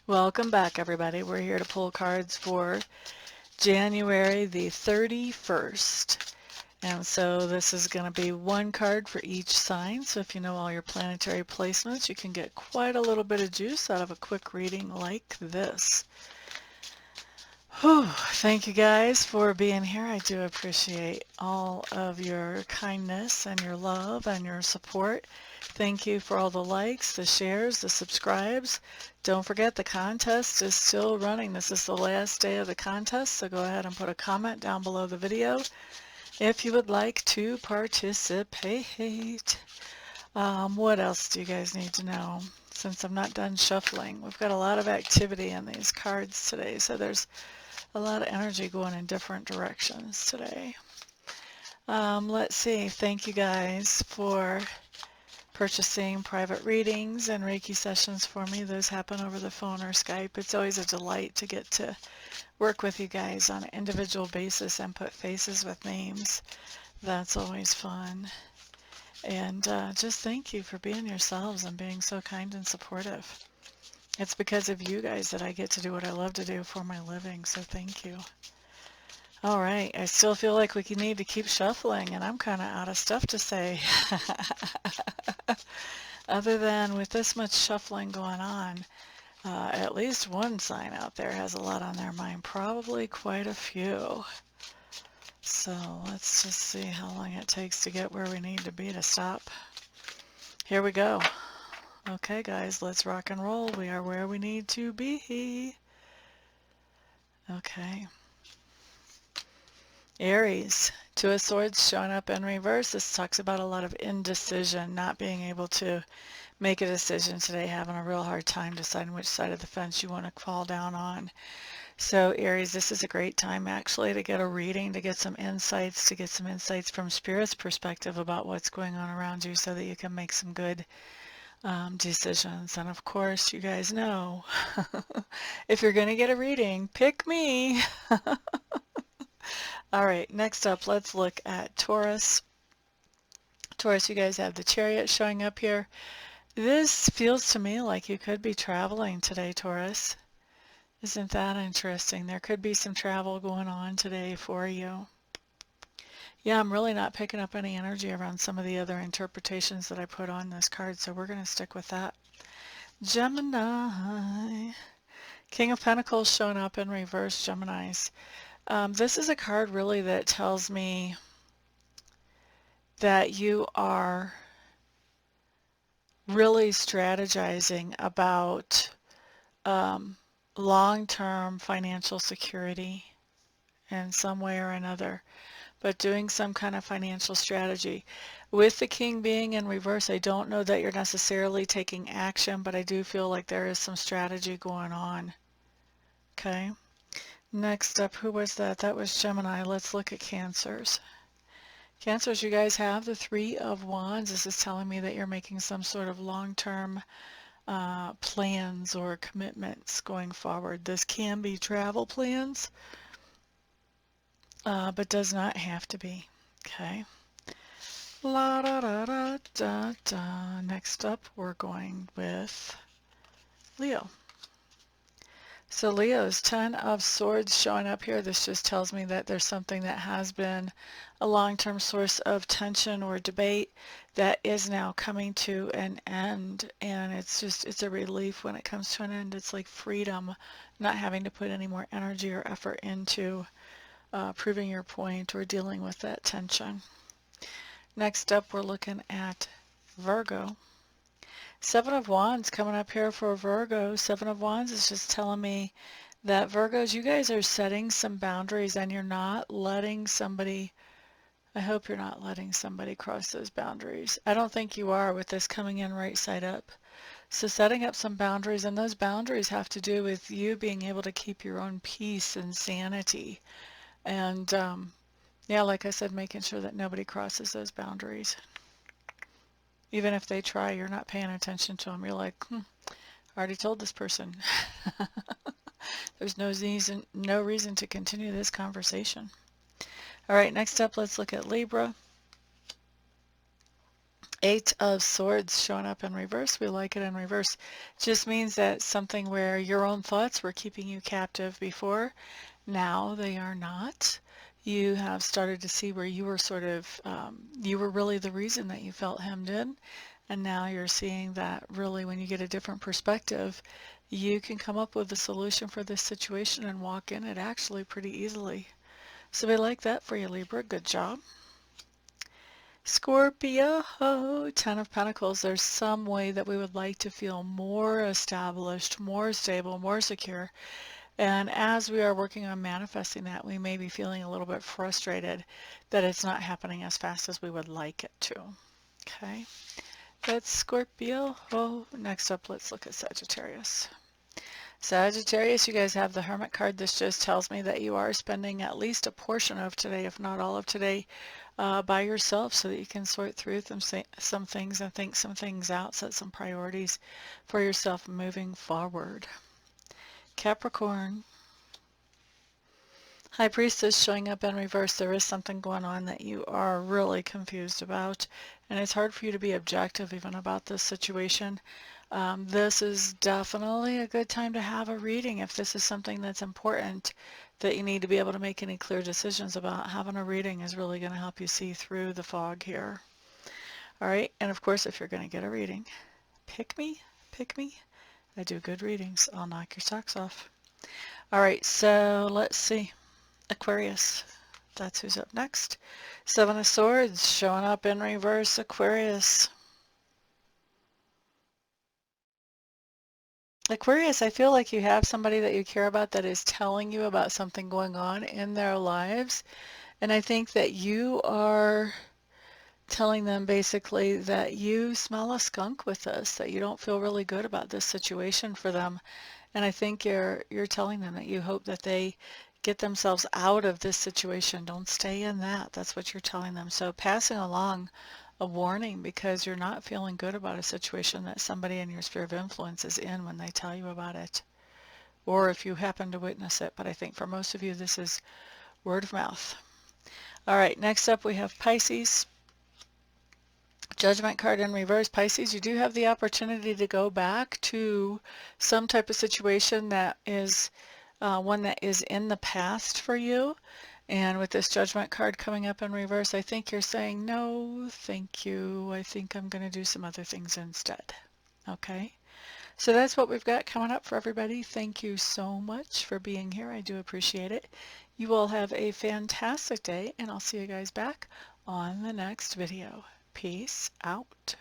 Welcome back, everybody. We're here to pull cards for January the 31st. And so this is going to be one card for each sign. So if you know all your planetary placements, you can get quite a little bit of juice out of a quick reading like this. Whew, thank you guys for being here. I do appreciate all of your kindness and your love and your support. Thank you for all the likes, the shares, the subscribes. Don't forget the contest is still running. This is the last day of the contest, so go ahead and put a comment down below the video if you would like to participate. What else do you guys need to know? Since I'm not done shuffling, we've got a lot of activity in these cards today, so there's a lot of energy going in different directions today. Let's see. Thank you guys for purchasing private readings and Reiki sessions for me. Those happen over the phone or Skype. It's always a delight to get to work with you guys on an individual basis and put faces with names. That's always fun. And just thank you for being yourselves and being so kind and supportive. It's because of you guys that I get to do what I love to do for my living, so thank you. All right, I still feel like we need to keep shuffling, and I'm kind of out of stuff to say. Other than with this much shuffling going on, at least one sign out there has a lot on their mind, probably quite a few. So let's just see how long it takes to get where we need to be to stop. Here we go. Okay, guys, let's rock and roll. We are where we need to be. Okay. Aries, Two of Swords showing up in reverse. This talks about a lot of indecision, not being able to make a decision today, having a real hard time deciding which side of the fence you want to fall down on. So Aries, this is a great time actually to get a reading, to get some insights, from Spirit's perspective about what's going on around you so that you can make some good decisions. And of course, you guys know, if you're going to get a reading, pick me. All right, next up, let's look at Taurus. Taurus, you guys have the Chariot showing up here. This feels to me like you could be traveling today, Taurus. Isn't that interesting? There could be some travel going on today for you. Yeah, I'm really not picking up any energy around some of the other interpretations that I put on this card, so we're going to stick with that. Gemini. King of Pentacles showing up in reverse, Geminis. This is a card really that tells me that you are really strategizing about long-term financial security in some way or another, but doing some kind of financial strategy. With the King being in reverse, I don't know that you're necessarily taking action, but I do feel like there is some strategy going on. Okay. Next up, who was that? That was Gemini. Let's look at Cancers. Cancers, you guys have the Three of Wands. This is telling me that you're making some sort of long-term plans or commitments going forward. This can be travel plans, but does not have to be. Okay. La da da da da da. Next up, we're going with Leo. So Leo's Ten of Swords showing up here. This just tells me that there's something that has been a long-term source of tension or debate that is now coming to an end, and it's a relief when it comes to an end. It's like freedom, not having to put any more energy or effort into proving your point or dealing with that tension. Next up, we're looking at Virgo. Seven of Wands coming up here for Virgo. Seven of Wands is just telling me that Virgos, you guys are setting some boundaries and you're not letting somebody, I hope you're not letting somebody cross those boundaries. I don't think you are with this coming in right side up. So setting up some boundaries, and those boundaries have to do with you being able to keep your own peace and sanity. And yeah, like I said, making sure that nobody crosses those boundaries. Even if they try, you're not paying attention to them. You're like, I already told this person. There's no reason to continue this conversation. All right, next up, let's look at Libra. Eight of Swords showing up in reverse. We like it in reverse. Just means that something where your own thoughts were keeping you captive before, now they are not. You have started to see where you were sort of, you were really the reason that you felt hemmed in. And now you're seeing that really when you get a different perspective, you can come up with a solution for this situation and walk in it actually pretty easily. So we like that for you, Libra. Good job. Scorpio, oh, Ten of Pentacles. There's some way that we would like to feel more established, more stable, more secure. And as we are working on manifesting that, we may be feeling a little bit frustrated that it's not happening as fast as we would like it to. Okay, that's Scorpio. Oh, next up, let's look at Sagittarius. Sagittarius, you guys have the Hermit card. This just tells me that you are spending at least a portion of today, if not all of today, by yourself so that you can sort through some things and think some things out, set some priorities for yourself moving forward. Capricorn. High Priestess showing up in reverse. There is something going on that you are really confused about, and it's hard for you to be objective even about this situation. This is definitely a good time to have a reading if this is something that's important that you need to be able to make any clear decisions about. Having a reading is really going to help you see through the fog here. All right, and of course, if you're going to get a reading, pick me, pick me. I do good readings. I'll knock your socks off. All right, so let's see. Aquarius, that's who's up next. Seven of Swords showing up in reverse, Aquarius. Aquarius, I feel like you have somebody that you care about that is telling you about something going on in their lives. And I think that you are telling them basically that you smell a skunk with this, that you don't feel really good about this situation for them. And I think you're telling them that you hope that they get themselves out of this situation. Don't stay in that. That's what you're telling them. So passing along a warning because you're not feeling good about a situation that somebody in your sphere of influence is in when they tell you about it, or if you happen to witness it. But I think for most of you, this is word of mouth. All right, next up we have Pisces. Judgment card in reverse. Pisces, you do have the opportunity to go back to some type of situation that is one that is in the past for you. And with this Judgment card coming up in reverse, I think you're saying, no, thank you. I think I'm going to do some other things instead. Okay? So that's what we've got coming up for everybody. Thank you so much for being here. I do appreciate it. You all have a fantastic day, and I'll see you guys back on the next video. Peace out.